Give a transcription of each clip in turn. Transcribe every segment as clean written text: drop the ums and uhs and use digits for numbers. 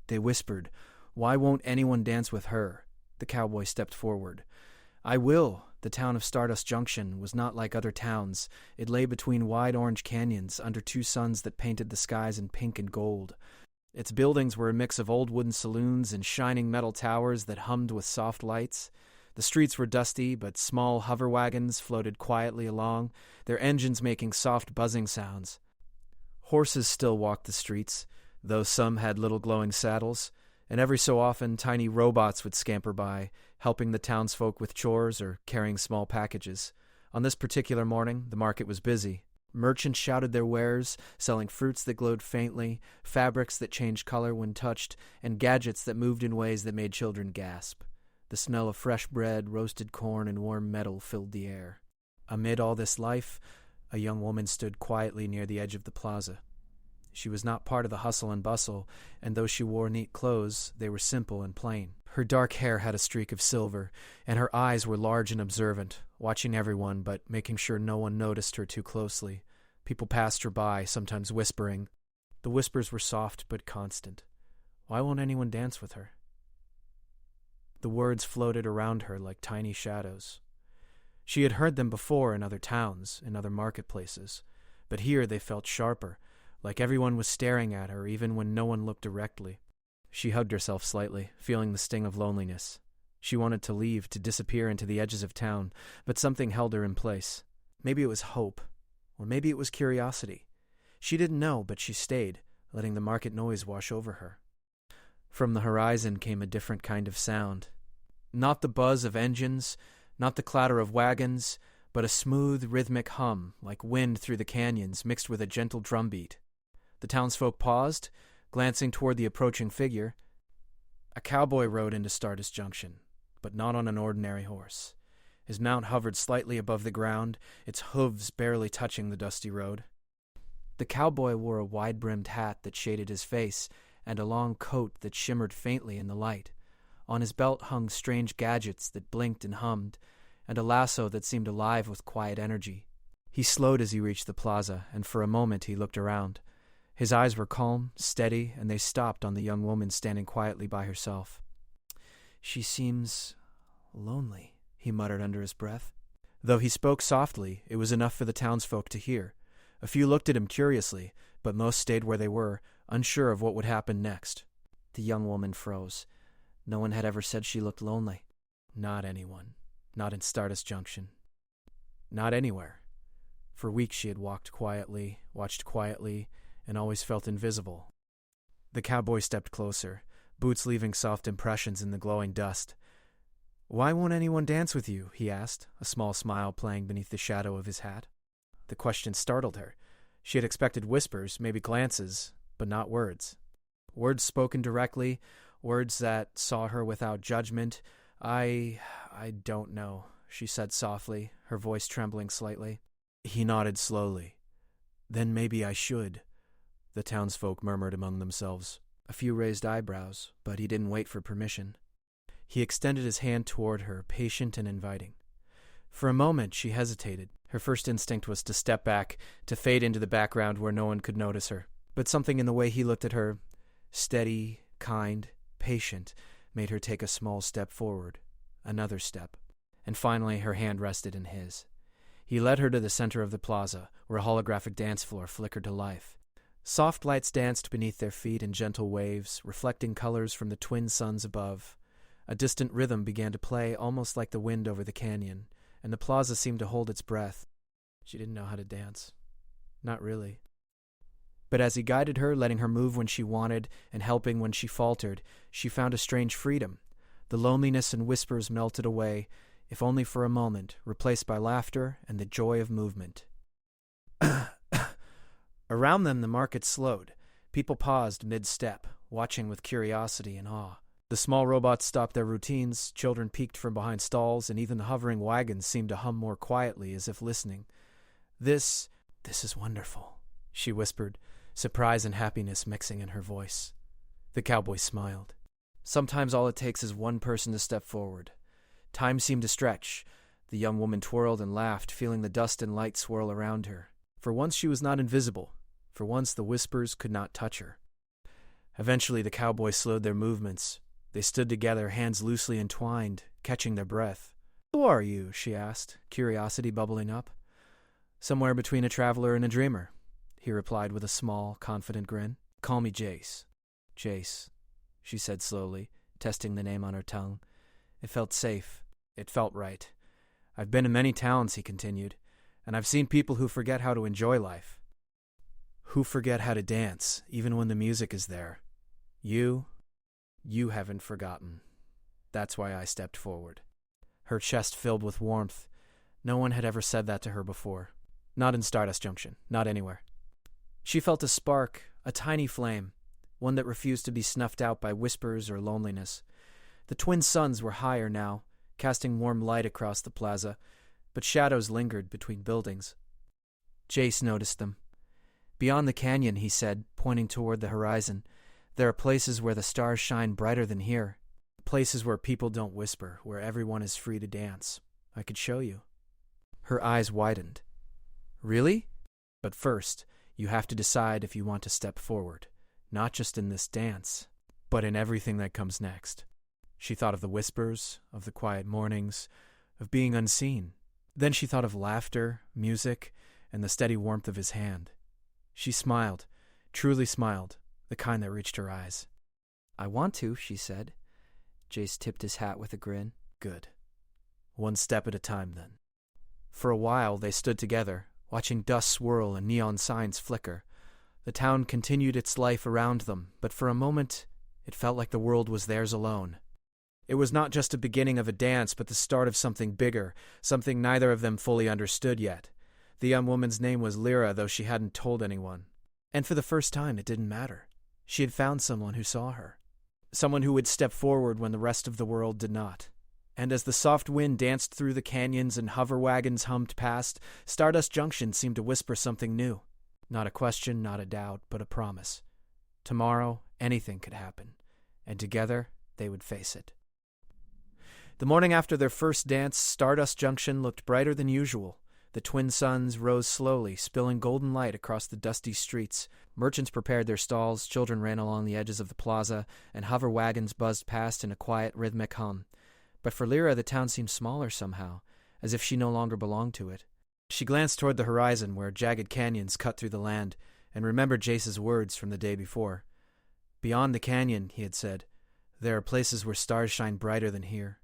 They whispered, "Why won't anyone dance with her?" The cowboy stepped forward. "I will." The town of Stardust Junction was not like other towns. It lay between wide orange canyons under two suns that painted the skies in pink and gold. Its buildings were a mix of old wooden saloons and shining metal towers that hummed with soft lights. The streets were dusty, but small hover wagons floated quietly along, their engines making soft buzzing sounds. Horses still walked the streets, though some had little glowing saddles, and every so often tiny robots would scamper by, helping the townsfolk with chores or carrying small packages. On this particular morning, the market was busy. Merchants shouted their wares, selling fruits that glowed faintly, fabrics that changed color when touched, and gadgets that moved in ways that made children gasp. The smell of fresh bread, roasted corn, and warm metal filled the air. Amid all this life, a young woman stood quietly near the edge of the plaza. She was not part of the hustle and bustle, and though she wore neat clothes, they were simple and plain. Her dark hair had a streak of silver, and her eyes were large and observant, watching everyone but making sure no one noticed her too closely. People passed her by, sometimes whispering. The whispers were soft but constant. "Why won't anyone dance with her?" The words floated around her like tiny shadows. She had heard them before in other towns, in other marketplaces, but here they felt sharper, like everyone was staring at her even when no one looked directly. She hugged herself slightly, feeling the sting of loneliness. She wanted to leave, to disappear into the edges of town, but something held her in place. Maybe it was hope, or maybe it was curiosity. She didn't know, but she stayed, letting the market noise wash over her. From the horizon came a different kind of sound. Not the buzz of engines, not the clatter of wagons, but a smooth, rhythmic hum, like wind through the canyons mixed with a gentle drumbeat. The townsfolk paused, glancing toward the approaching figure. A cowboy rode into Stardust Junction, but not on an ordinary horse. His mount hovered slightly above the ground, its hooves barely touching the dusty road. The cowboy wore a wide-brimmed hat that shaded his face and a long coat that shimmered faintly in the light. On his belt hung strange gadgets that blinked and hummed, and a lasso that seemed alive with quiet energy. He slowed as he reached the plaza, and for a moment he looked around. His eyes were calm, steady, and they stopped on the young woman standing quietly by herself. "She seems lonely," he muttered under his breath. Though he spoke softly, it was enough for the townsfolk to hear. A few looked at him curiously, but most stayed where they were, unsure of what would happen next. The young woman froze. No one had ever said she looked lonely. Not anyone. Not in Stardust Junction. Not anywhere. For weeks she had walked quietly, watched quietly, and always felt invisible. The cowboy stepped closer, boots leaving soft impressions in the glowing dust. "Why won't anyone dance with you?" he asked, a small smile playing beneath the shadow of his hat. The question startled her. She had expected whispers, maybe glances, but not words. Words spoken directly, words that saw her without judgment. I don't know," she said softly, her voice trembling slightly. He nodded slowly. "Then maybe I should," the townsfolk murmured among themselves. A few raised eyebrows, but he didn't wait for permission. He extended his hand toward her, patient and inviting. For a moment she hesitated. Her first instinct was to step back, to fade into the background where no one could notice her. But something in the way he looked at her, steady, kind, patient, made her take a small step forward, another step, and finally her hand rested in his. He led her to the center of the plaza, where a holographic dance floor flickered to life. Soft lights danced beneath their feet in gentle waves, reflecting colors from the twin suns above. A distant rhythm began to play, almost like the wind over the canyon, and the plaza seemed to hold its breath. She didn't know how to dance. Not really. But as he guided her, letting her move when she wanted and helping when she faltered, she found a strange freedom. The loneliness and whispers melted away, if only for a moment, replaced by laughter and the joy of movement. Around them the market slowed. People paused mid-step, watching with curiosity and awe. The small robots stopped their routines, children peeked from behind stalls, and even the hovering wagons seemed to hum more quietly, as if listening. This is wonderful," she whispered, surprise and happiness mixing in her voice. The cowboy smiled. "Sometimes all it takes is one person to step forward." Time seemed to stretch. The young woman twirled and laughed, feeling the dust and light swirl around her. For once she was not invisible. For once the whispers could not touch her. Eventually, the cowboys slowed their movements. They stood together, hands loosely entwined, catching their breath. "Who are you?" she asked, curiosity bubbling up. "Somewhere between a traveler and a dreamer," he replied with a small, confident grin. "Call me Jace." "Jace," she said slowly, testing the name on her tongue. It felt safe. It felt right. "I've been in many towns," he continued, "and I've seen people who forget how to enjoy life. Who forget how to dance, even when the music is there. You haven't forgotten. That's why I stepped forward." Her chest filled with warmth. No one had ever said that to her before. Not in Stardust Junction, not anywhere. She felt a spark, a tiny flame, one that refused to be snuffed out by whispers or loneliness. The twin suns were higher now, casting warm light across the plaza, but shadows lingered between buildings. Jace noticed them. "Beyond the canyon," he said, pointing toward the horizon, "there are places where the stars shine brighter than here. Places where people don't whisper, where everyone is free to dance. I could show you." Her eyes widened. "Really? But first, you have to decide if you want to step forward, not just in this dance, but in everything that comes next." She thought of the whispers, of the quiet mornings, of being unseen. Then she thought of laughter, music, and the steady warmth of his hand. She smiled, truly smiled, the kind that reached her eyes. "I want to," she said. Jace tipped his hat with a grin. "Good. One step at a time, then." For a while they stood together, watching dust swirl and neon signs flicker. The town continued its life around them, but for a moment it felt like the world was theirs alone. It was not just a beginning of a dance, but the start of something bigger, something neither of them fully understood yet. The young woman's name was Lyra, though she hadn't told anyone. And for the first time it didn't matter. She had found someone who saw her. Someone who would step forward when the rest of the world did not. And as the soft wind danced through the canyons and hover wagons hummed past, Stardust Junction seemed to whisper something new. Not a question, not a doubt, but a promise. Tomorrow, anything could happen, and together they would face it. The morning after their first dance, Stardust Junction looked brighter than usual. The twin suns rose slowly, spilling golden light across the dusty streets. Merchants prepared their stalls, children ran along the edges of the plaza, and hover wagons buzzed past in a quiet, rhythmic hum. But for Lyra, the town seemed smaller somehow, as if she no longer belonged to it. She glanced toward the horizon, where jagged canyons cut through the land, and remembered Jace's words from the day before. "Beyond the canyon," he had said, "there are places where stars shine brighter than here."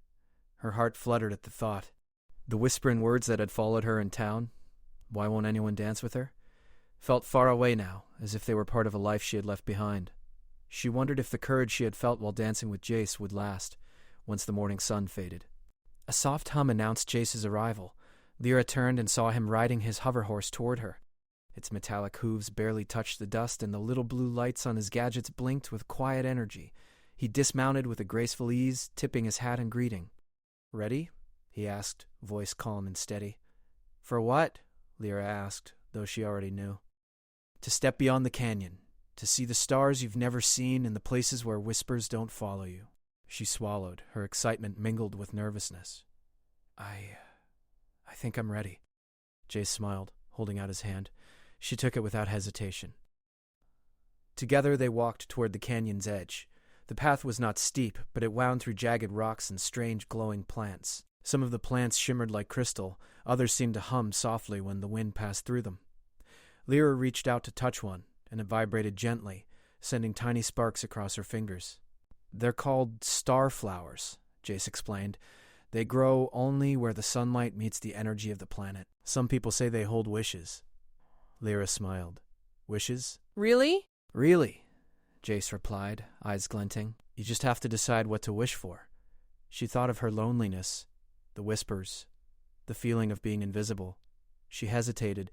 Her heart fluttered at the thought. The whispering words that had followed her in town, "Why won't anyone dance with her?" felt far away now, as if they were part of a life she had left behind. She wondered if the courage she had felt while dancing with Jace would last, once the morning sun faded. A soft hum announced Jace's arrival. Lyra turned and saw him riding his hover horse toward her. Its metallic hooves barely touched the dust, and the little blue lights on his gadgets blinked with quiet energy. He dismounted with a graceful ease, tipping his hat in greeting. "Ready?" he asked, voice calm and steady. "For what?" Lyra asked, though she already knew. "To step beyond the canyon, to see the stars you've never seen and the places where whispers don't follow you." She swallowed, her excitement mingled with nervousness. I think I'm ready." Jace smiled, holding out his hand. She took it without hesitation. Together they walked toward the canyon's edge. The path was not steep, but it wound through jagged rocks and strange glowing plants. Some of the plants shimmered like crystal, others seemed to hum softly when the wind passed through them. Lyra reached out to touch one, and it vibrated gently, sending tiny sparks across her fingers. "They're called starflowers," Jace explained. "They grow only where the sunlight meets the energy of the planet. Some people say they hold wishes." Lyra smiled. "Wishes?" "Really?" "Really," Jace replied, eyes glinting. "You just have to decide what to wish for." She thought of her loneliness, the whispers, the feeling of being invisible. She hesitated,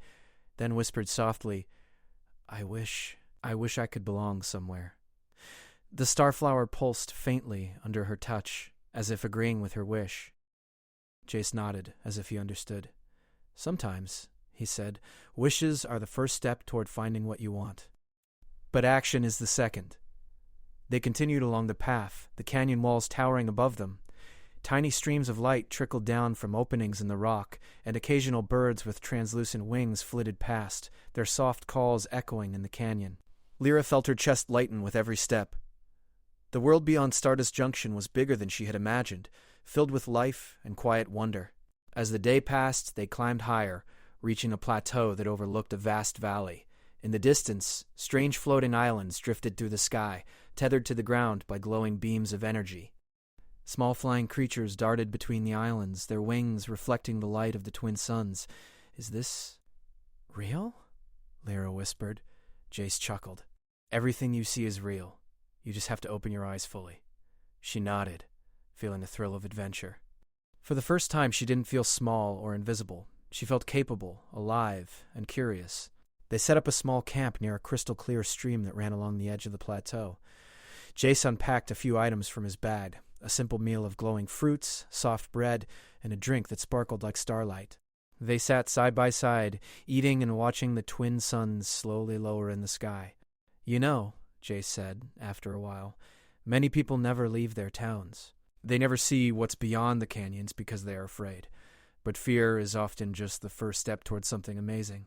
then whispered softly, I wish I could belong somewhere." The starflower pulsed faintly under her touch, as if agreeing with her wish. Jace nodded, as if he understood. "Sometimes," he said, "wishes are the first step toward finding what you want. But action is the second." They continued along the path, the canyon walls towering above them. Tiny streams of light trickled down from openings in the rock, and occasional birds with translucent wings flitted past, their soft calls echoing in the canyon. Lyra felt her chest lighten with every step. The world beyond Stardust Junction was bigger than she had imagined, filled with life and quiet wonder. As the day passed, they climbed higher, reaching a plateau that overlooked a vast valley. In the distance, strange floating islands drifted through the sky, tethered to the ground by glowing beams of energy. Small flying creatures darted between the islands, their wings reflecting the light of the twin suns. "Is this real?" Lyra whispered. Jace chuckled. "Everything you see is real. You just have to open your eyes fully." She nodded, feeling a thrill of adventure. For the first time, she didn't feel small or invisible. She felt capable, alive, and curious. They set up a small camp near a crystal-clear stream that ran along the edge of the plateau. Jace unpacked a few items from his bag, a simple meal of glowing fruits, soft bread, and a drink that sparkled like starlight. They sat side by side, eating and watching the twin suns slowly lower in the sky. "You know," Jace said, after a while, "many people never leave their towns. They never see what's beyond the canyons because they are afraid. But fear is often just the first step towards something amazing."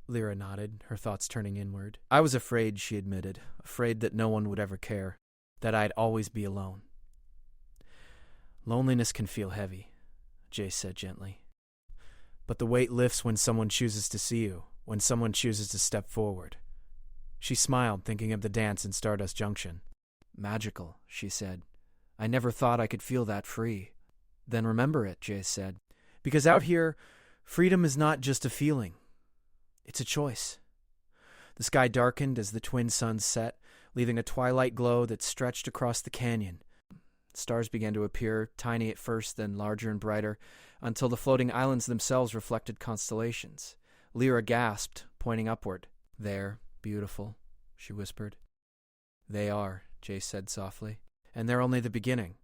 Lyra nodded, her thoughts turning inward. "I was afraid," she admitted, "afraid that no one would ever care, that I'd always be alone." "Loneliness can feel heavy," Jace said gently. "But the weight lifts when someone chooses to see you, when someone chooses to step forward." She smiled, thinking of the dance in Stardust Junction. "Magical," she said. "I never thought I could feel that free." "Then remember it," Jace said. "Because out here, freedom is not just a feeling. It's a choice." The sky darkened as the twin suns set, leaving a twilight glow that stretched across the canyon. Stars began to appear, tiny at first, then larger and brighter, until the floating islands themselves reflected constellations. Lyra gasped, pointing upward. "There, beautiful," she whispered. "They are," Jace said softly. "And they're only the beginning.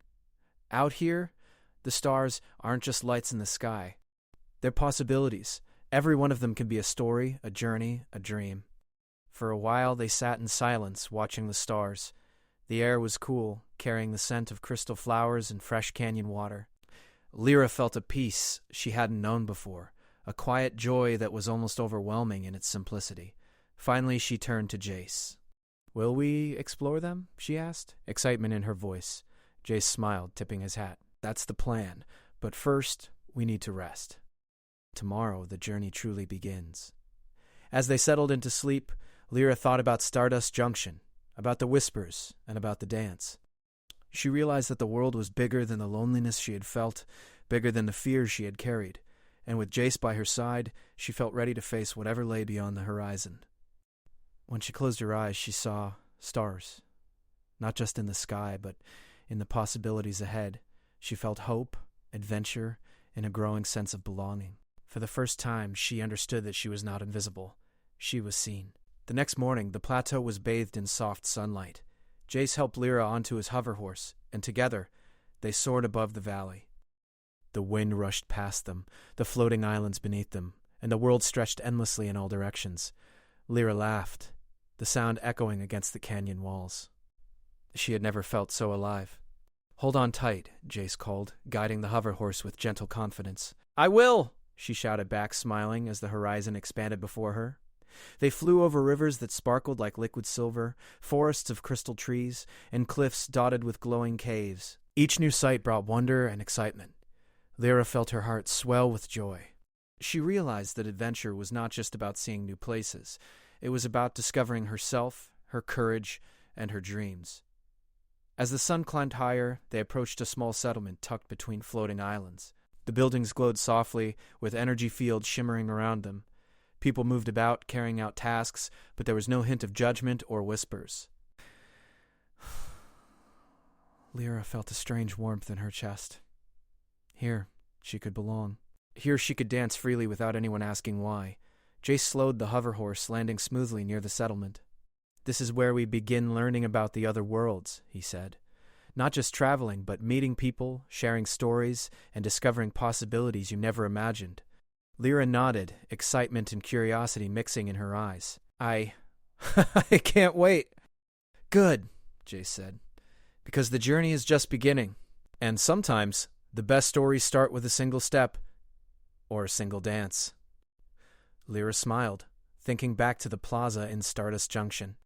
Out here, the stars aren't just lights in the sky. They're possibilities. Every one of them can be a story, a journey, a dream." For a while they sat in silence, watching the stars. The air was cool, carrying the scent of crystal flowers and fresh canyon water. Lyra felt a peace she hadn't known before, a quiet joy that was almost overwhelming in its simplicity. Finally she turned to Jace. "Will we explore them?" she asked, excitement in her voice. Jace smiled, tipping his hat. "That's the plan, but first we need to rest. Tomorrow the journey truly begins." As they settled into sleep, Lyra thought about Stardust Junction, about the whispers, and about the dance. She realized that the world was bigger than the loneliness she had felt, bigger than the fears she had carried, and with Jace by her side, she felt ready to face whatever lay beyond the horizon. When she closed her eyes, she saw stars, not just in the sky, but in the possibilities ahead. She felt hope, adventure, and a growing sense of belonging. For the first time, she understood that she was not invisible. She was seen. The next morning, the plateau was bathed in soft sunlight. Jace helped Lyra onto his hover horse, and together, they soared above the valley. The wind rushed past them, the floating islands beneath them, and the world stretched endlessly in all directions. Lyra laughed, the sound echoing against the canyon walls. She had never felt so alive. "Hold on tight," Jace called, guiding the hover horse with gentle confidence. "I will!" she shouted back, smiling as the horizon expanded before her. They flew over rivers that sparkled like liquid silver, forests of crystal trees, and cliffs dotted with glowing caves. Each new sight brought wonder and excitement. Lyra felt her heart swell with joy. She realized that adventure was not just about seeing new places. It was about discovering herself, her courage, and her dreams. As the sun climbed higher, they approached a small settlement tucked between floating islands. The buildings glowed softly, with energy fields shimmering around them. People moved about, carrying out tasks, but there was no hint of judgment or whispers. Lyra felt a strange warmth in her chest. Here, she could belong. Here she could dance freely without anyone asking why. Jace slowed the hover horse, landing smoothly near the settlement. "This is where we begin learning about the other worlds," he said. "Not just traveling, but meeting people, sharing stories, and discovering possibilities you never imagined." Lyra nodded, excitement and curiosity mixing in her eyes. I can't wait." "Good," Jace said, "because the journey is just beginning. And sometimes the best stories start with a single step or a single dance." Lyra smiled, thinking back to the plaza in Stardust Junction.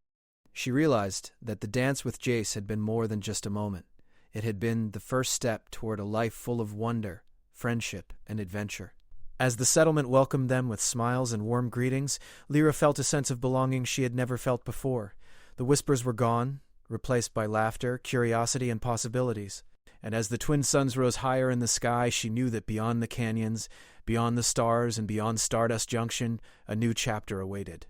She realized that the dance with Jace had been more than just a moment. It had been the first step toward a life full of wonder, friendship, and adventure. As the settlement welcomed them with smiles and warm greetings, Lyra felt a sense of belonging she had never felt before. The whispers were gone, replaced by laughter, curiosity, and possibilities. And as the twin suns rose higher in the sky, she knew that beyond the canyons, beyond the stars, and beyond Stardust Junction, a new chapter awaited.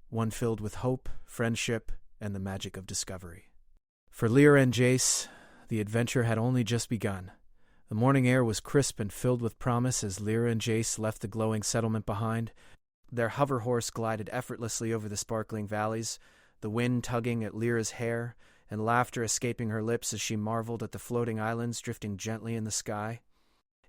One filled with hope, friendship, and the magic of discovery. For Lyra and Jace, the adventure had only just begun. The morning air was crisp and filled with promise as Lyra and Jace left the glowing settlement behind. Their hover horse glided effortlessly over the sparkling valleys, the wind tugging at Lyra's hair, and laughter escaping her lips as she marveled at the floating islands drifting gently in the sky.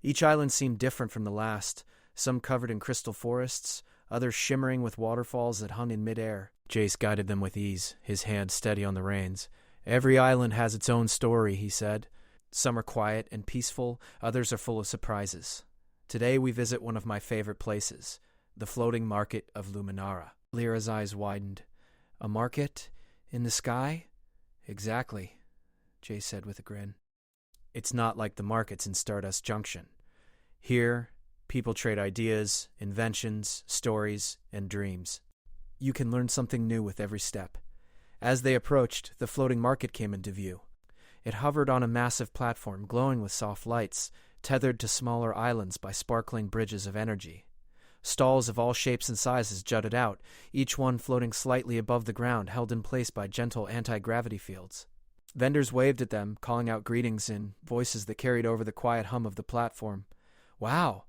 Each island seemed different from the last, some covered in crystal forests, others shimmering with waterfalls that hung in midair. Jace guided them with ease, his hand steady on the reins. "Every island has its own story," he said. "Some are quiet and peaceful, others are full of surprises. Today we visit one of my favorite places, the floating market of Luminara." Lyra's eyes widened. "A market? In the sky?" "Exactly," Jace said with a grin. "It's not like the markets in Stardust Junction. Here, people trade ideas, inventions, stories, and dreams. You can learn something new with every step." As they approached, the floating market came into view. It hovered on a massive platform glowing with soft lights, tethered to smaller islands by sparkling bridges of energy. Stalls of all shapes and sizes jutted out, each one floating slightly above the ground, held in place by gentle anti-gravity fields. Vendors waved at them, calling out greetings in voices that carried over the quiet hum of the platform. "Wow,"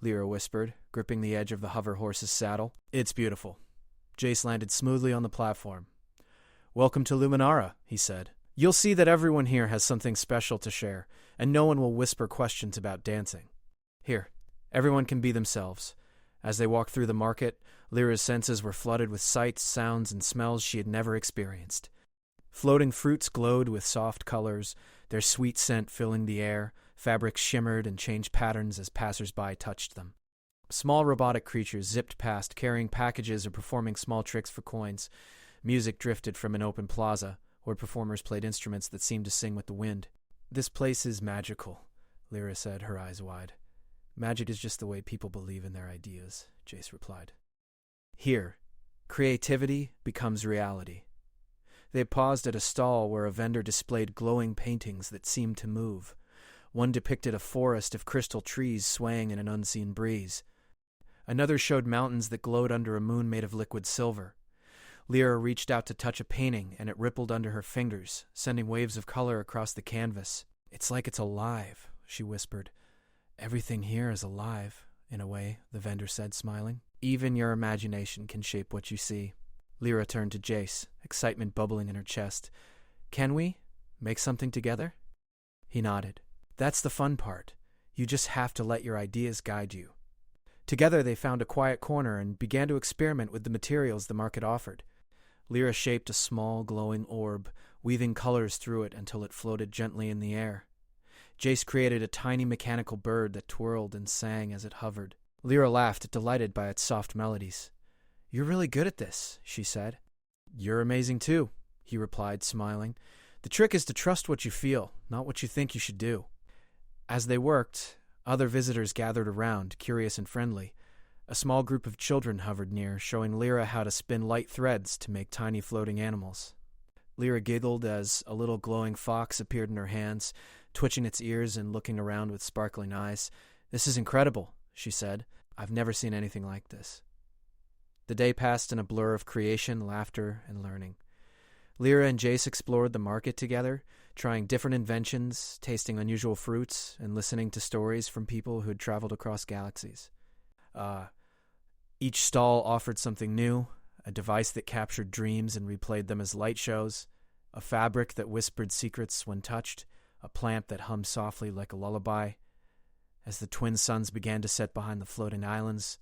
Lyra whispered, gripping the edge of the hover horse's saddle. "It's beautiful." Jace landed smoothly on the platform. "Welcome to Luminara," he said. "You'll see that everyone here has something special to share, and no one will whisper questions about dancing. Here, everyone can be themselves." As they walked through the market, Lyra's senses were flooded with sights, sounds, and smells she had never experienced. Floating fruits glowed with soft colors, their sweet scent filling the air. Fabrics shimmered and changed patterns as passers-by touched them. Small robotic creatures zipped past, carrying packages or performing small tricks for coins. Music drifted from an open plaza, where performers played instruments that seemed to sing with the wind. "This place is magical," Lyra said, her eyes wide. "Magic is just the way people believe in their ideas," Jace replied. "Here, creativity becomes reality." They paused at a stall where a vendor displayed glowing paintings that seemed to move. One depicted a forest of crystal trees swaying in an unseen breeze. Another showed mountains that glowed under a moon made of liquid silver. Lyra reached out to touch a painting, and it rippled under her fingers, sending waves of color across the canvas. "It's like it's alive," she whispered. "Everything here is alive, in a way," the vendor said, smiling. "Even your imagination can shape what you see." Lyra turned to Jace, excitement bubbling in her chest. "Can we make something together?" He nodded. "That's the fun part. You just have to let your ideas guide you." Together they found a quiet corner and began to experiment with the materials the market offered. Lyra shaped a small, glowing orb, weaving colors through it until it floated gently in the air. Jace created a tiny mechanical bird that twirled and sang as it hovered. Lyra laughed, delighted by its soft melodies. "You're really good at this," she said. "You're amazing too," he replied, smiling. "The trick is to trust what you feel, not what you think you should do." As they worked, other visitors gathered around, curious and friendly. A small group of children hovered near, showing Lyra how to spin light threads to make tiny floating animals. Lyra giggled as a little glowing fox appeared in her hands, twitching its ears and looking around with sparkling eyes. "This is incredible," she said. "I've never seen anything like this." The day passed in a blur of creation, laughter, and learning. Lyra and Jace explored the market together, trying different inventions, tasting unusual fruits, and listening to stories from people who had traveled across galaxies. Each stall offered something new, a device that captured dreams and replayed them as light shows, a fabric that whispered secrets when touched, a plant that hummed softly like a lullaby. As the twin suns began to set behind the floating islands,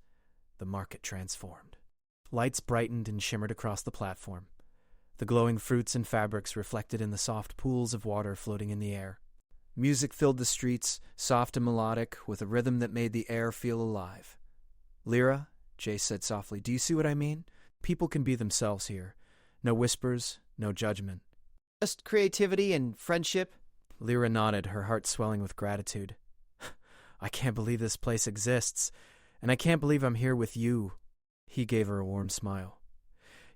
the market transformed. Lights brightened and shimmered across the platform. The glowing fruits and fabrics reflected in the soft pools of water floating in the air. Music filled the streets, soft and melodic, with a rhythm that made the air feel alive. "Lyra," Jace said softly, "do you see what I mean? People can be themselves here. No whispers, no judgment. Just creativity and friendship? Lyra nodded, her heart swelling with gratitude. I can't believe this place exists, and I can't believe I'm here with you. He gave her a warm smile.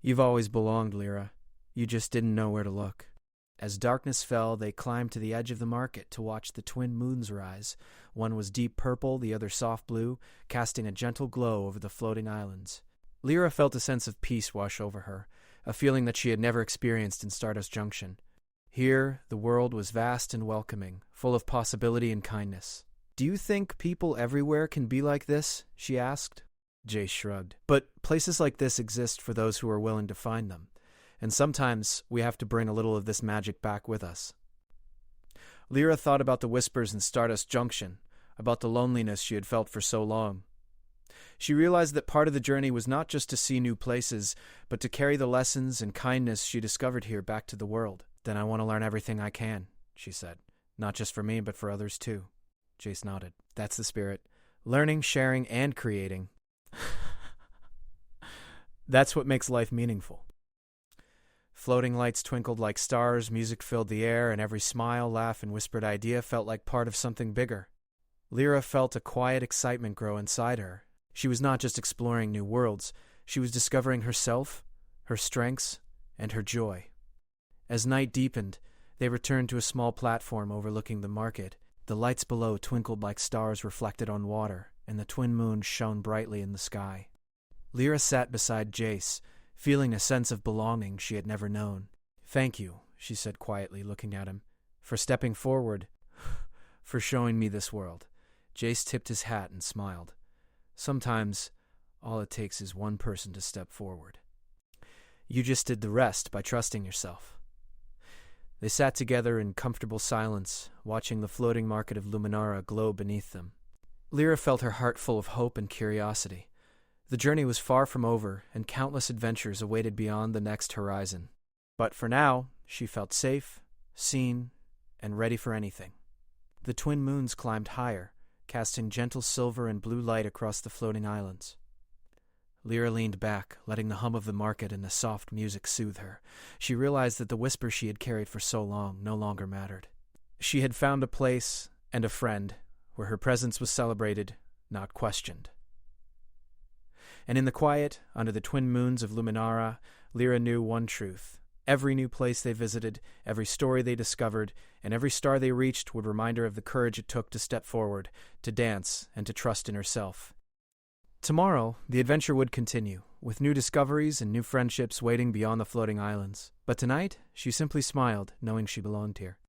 You've always belonged, Lyra. You just didn't know where to look. As darkness fell, they climbed to the edge of the market to watch the twin moons rise. One was deep purple, the other soft blue, casting a gentle glow over the floating islands. Lyra felt a sense of peace wash over her, a feeling that she had never experienced in Stardust Junction. Here, the world was vast and welcoming, full of possibility and kindness. Do you think people everywhere can be like this? She asked. Jace shrugged. But places like this exist for those who are willing to find them. And sometimes we have to bring a little of this magic back with us. Lyra thought about the whispers in Stardust Junction, about the loneliness she had felt for so long. She realized that part of the journey was not just to see new places, but to carry the lessons and kindness she discovered here back to the world. Then I want to learn everything I can, she said. Not just for me, but for others too. Jace nodded. That's the spirit. Learning, sharing, and creating. That's what makes life meaningful. Floating lights twinkled like stars, music filled the air, and every smile, laugh, and whispered idea felt like part of something bigger. Lyra felt a quiet excitement grow inside her. She was not just exploring new worlds, she was discovering herself, her strengths, and her joy. As night deepened, they returned to a small platform overlooking the market. The lights below twinkled like stars reflected on water, and the twin moons shone brightly in the sky. Lyra sat beside Jace, feeling a sense of belonging she had never known. Thank you, she said quietly, looking at him, for stepping forward, for showing me this world. Jace tipped his hat and smiled. Sometimes, all it takes is one person to step forward. You just did the rest by trusting yourself. They sat together in comfortable silence, watching the floating market of Luminara glow beneath them. Lyra felt her heart full of hope and curiosity. The journey was far from over, and countless adventures awaited beyond the next horizon. But for now, she felt safe, seen, and ready for anything. The twin moons climbed higher, casting gentle silver and blue light across the floating islands. Lyra leaned back, letting the hum of the market and the soft music soothe her. She realized that the whisper she had carried for so long no longer mattered. She had found a place and a friend where her presence was celebrated, not questioned. And in the quiet, under the twin moons of Luminara, Lyra knew one truth. Every new place they visited, every story they discovered, and every star they reached would remind her of the courage it took to step forward, to dance, and to trust in herself. Tomorrow, the adventure would continue, with new discoveries and new friendships waiting beyond the floating islands. But tonight, she simply smiled, knowing she belonged here.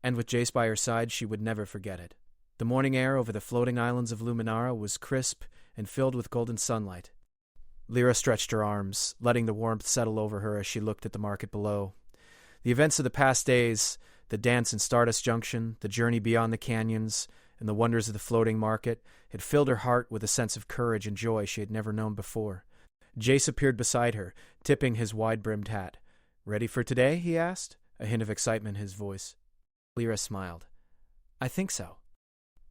And with Jace by her side, she would never forget it. The morning air over the floating islands of Luminara was crisp and filled with golden sunlight. Lyra stretched her arms, letting the warmth settle over her as she looked at the market below. The events of the past days, the dance in Stardust Junction, the journey beyond the canyons, and the wonders of the floating market had filled her heart with a sense of courage and joy she had never known before. Jace appeared beside her, tipping his wide-brimmed hat. "Ready for today?" he asked, a hint of excitement in his voice. Lyra smiled. "I think so.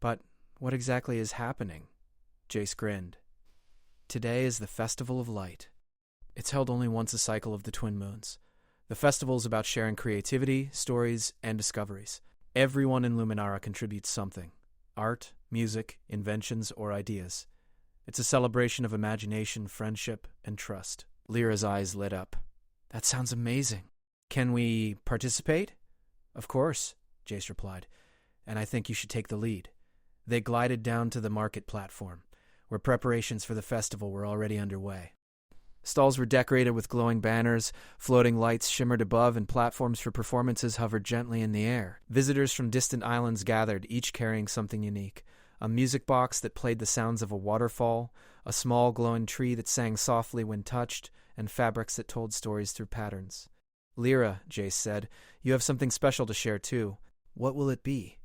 But what exactly is happening?" Jace grinned. "Today is the Festival of Light. It's held only once a cycle of the twin moons. The festival is about sharing creativity, stories, and discoveries. Everyone in Luminara contributes something. Art, music, inventions, or ideas. It's a celebration of imagination, friendship, and trust." Lyra's eyes lit up. "That sounds amazing. Can we participate?" "Of course," Jace replied, "and I think you should take the lead." They glided down to the market platform, where preparations for the festival were already underway. Stalls were decorated with glowing banners, floating lights shimmered above, and platforms for performances hovered gently in the air. Visitors from distant islands gathered, each carrying something unique. A music box that played the sounds of a waterfall, a small glowing tree that sang softly when touched, and fabrics that told stories through patterns. "Lyra," Jace said, "you have something special to share too. What will it be?"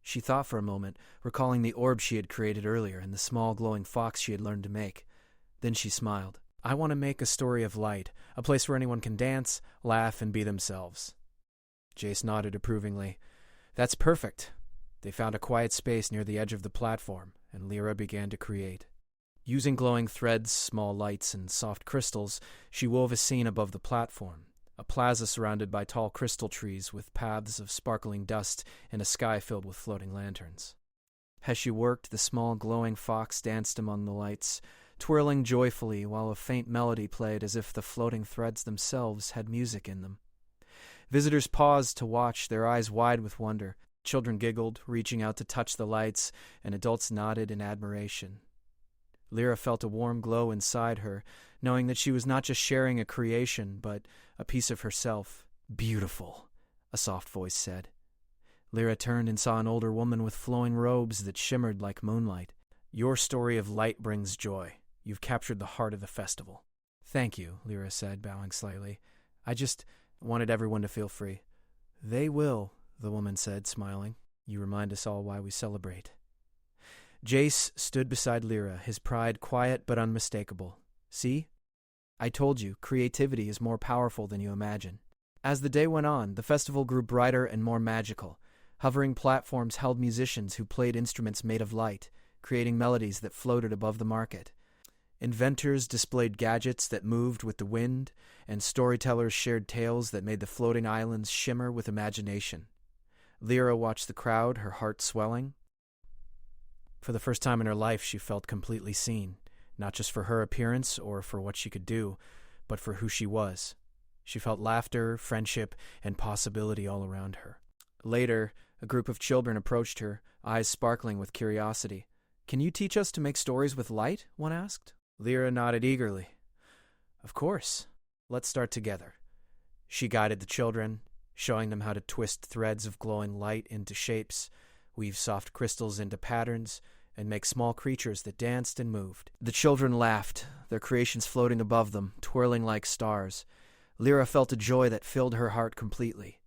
She thought for a moment, recalling the orb she had created earlier and the small glowing fox she had learned to make. Then she smiled. "I want to make a story of light, a place where anyone can dance, laugh, and be themselves." Jace nodded approvingly. "That's perfect." They found a quiet space near the edge of the platform, and Lyra began to create. Using glowing threads, small lights, and soft crystals, she wove a scene above the platform, a plaza surrounded by tall crystal trees with paths of sparkling dust and a sky filled with floating lanterns. As she worked, the small glowing fox danced among the lights, twirling joyfully while a faint melody played as if the floating threads themselves had music in them. Visitors paused to watch, their eyes wide with wonder. Children giggled, reaching out to touch the lights, and adults nodded in admiration. Lyra felt a warm glow inside her, knowing that she was not just sharing a creation, but a piece of herself. "Beautiful," a soft voice said. Lyra turned and saw an older woman with flowing robes that shimmered like moonlight. "Your story of light brings joy. You've captured the heart of the festival." "Thank you," Lyra said, bowing slightly. "I just wanted everyone to feel free." "They will," the woman said, smiling. "You remind us all why we celebrate." Jace stood beside Lyra, his pride quiet but unmistakable. "See? I told you, creativity is more powerful than you imagine." As the day went on, the festival grew brighter and more magical. Hovering platforms held musicians who played instruments made of light, creating melodies that floated above the market. Inventors displayed gadgets that moved with the wind, and storytellers shared tales that made the floating islands shimmer with imagination. Lyra watched the crowd, her heart swelling. For the first time in her life, she felt completely seen, not just for her appearance or for what she could do, but for who she was. She felt laughter, friendship, and possibility all around her. Later, a group of children approached her, eyes sparkling with curiosity. "Can you teach us to make stories with light?" one asked. Lyra nodded eagerly. "Of course. Let's start together." She guided the children, showing them how to twist threads of glowing light into shapes, weave soft crystals into patterns, and make small creatures that danced and moved. The children laughed, their creations floating above them, twirling like stars. Lyra felt a joy that filled her heart completely.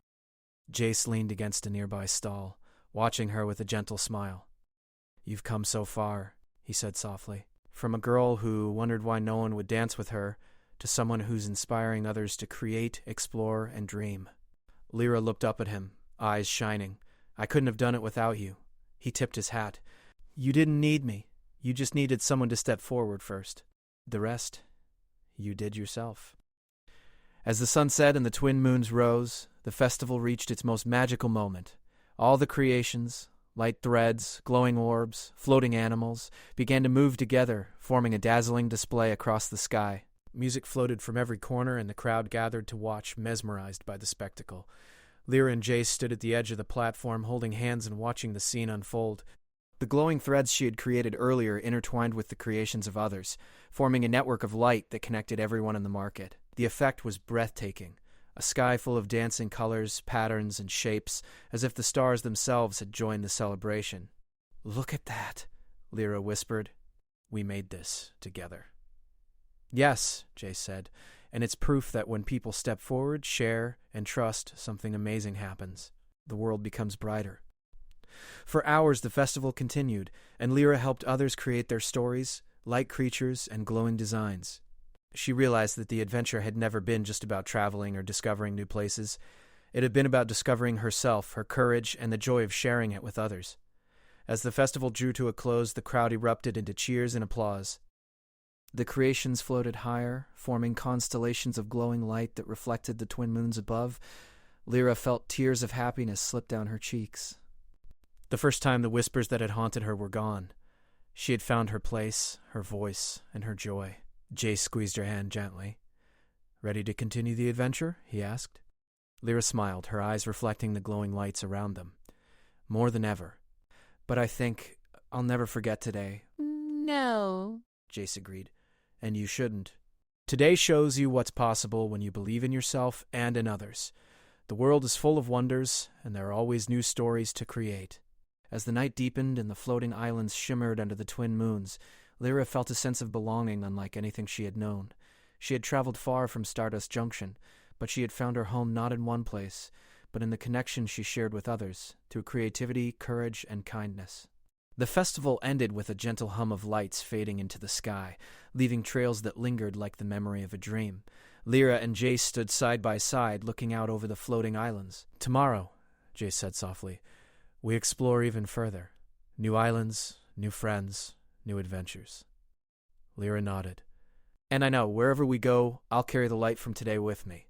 Jace leaned against a nearby stall, watching her with a gentle smile. "You've come so far," he said softly. "From a girl who wondered why no one would dance with her, to someone who's inspiring others to create, explore, and dream." Lyra looked up at him, eyes shining. "I couldn't have done it without you." He tipped his hat. "You didn't need me. You just needed someone to step forward first. The rest, you did yourself." As the sun set and the twin moons rose, the festival reached its most magical moment. All the creations, light threads, glowing orbs, floating animals, began to move together, forming a dazzling display across the sky. Music floated from every corner, and the crowd gathered to watch, mesmerized by the spectacle. Lyra and Jace stood at the edge of the platform, holding hands and watching the scene unfold. The glowing threads she had created earlier intertwined with the creations of others, forming a network of light that connected everyone in the market. The effect was breathtaking, a sky full of dancing colors, patterns, and shapes, as if the stars themselves had joined the celebration. "Look at that," Lyra whispered. "We made this together." "Yes," Jace said, "and it's proof that when people step forward, share, and trust, something amazing happens. The world becomes brighter." For hours the festival continued, and Lyra helped others create their stories, light creatures, and glowing designs. She realized that the adventure had never been just about traveling or discovering new places. It had been about discovering herself, her courage, and the joy of sharing it with others. As the festival drew to a close, the crowd erupted into cheers and applause. The creations floated higher, forming constellations of glowing light that reflected the twin moons above. Lyra felt tears of happiness slip down her cheeks. The first time the whispers that had haunted her were gone. She had found her place, her voice, and her joy. Jace squeezed her hand gently. "Ready to continue the adventure?" he asked. Lyra smiled, her eyes reflecting the glowing lights around them. "More than ever. But I think I'll never forget today." "No," Jace agreed. "And you shouldn't. Today shows you what's possible when you believe in yourself and in others. The world is full of wonders, and there are always new stories to create." As the night deepened and the floating islands shimmered under the twin moons, Lyra felt a sense of belonging unlike anything she had known. She had traveled far from Stardust Junction, but she had found her home not in one place, but in the connection she shared with others, through creativity, courage, and kindness. The festival ended with a gentle hum of lights fading into the sky, leaving trails that lingered like the memory of a dream. Lyra and Jace stood side by side, looking out over the floating islands. "Tomorrow," Jace said softly, "we explore even further. New islands, new friends, new adventures." Lyra nodded. And I know, wherever we go, I'll carry the light from today with me.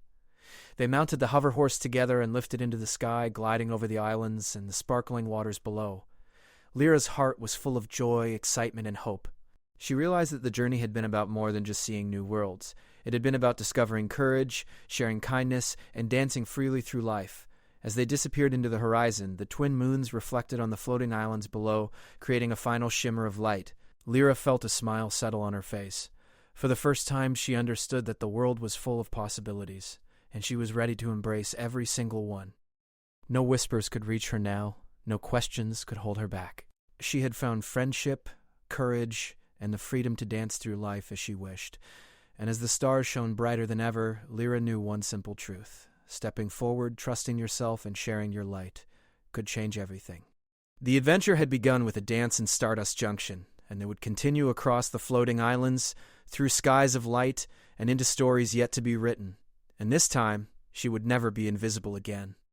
They mounted the hover horse together and lifted into the sky, gliding over the islands and the sparkling waters below. Lyra's heart was full of joy, excitement, and hope. She realized that the journey had been about more than just seeing new worlds. It had been about discovering courage, sharing kindness, and dancing freely through life. As they disappeared into the horizon, the twin moons reflected on the floating islands below, creating a final shimmer of light. Lyra felt a smile settle on her face. For the first time, she understood that the world was full of possibilities, and she was ready to embrace every single one. No whispers could reach her now, no questions could hold her back. She had found friendship, courage, and the freedom to dance through life as she wished. And as the stars shone brighter than ever, Lyra knew one simple truth. Stepping forward, trusting yourself, and sharing your light could change everything. The adventure had begun with a dance in Stardust Junction, and they would continue across the floating islands, through skies of light, and into stories yet to be written. And this time, she would never be invisible again.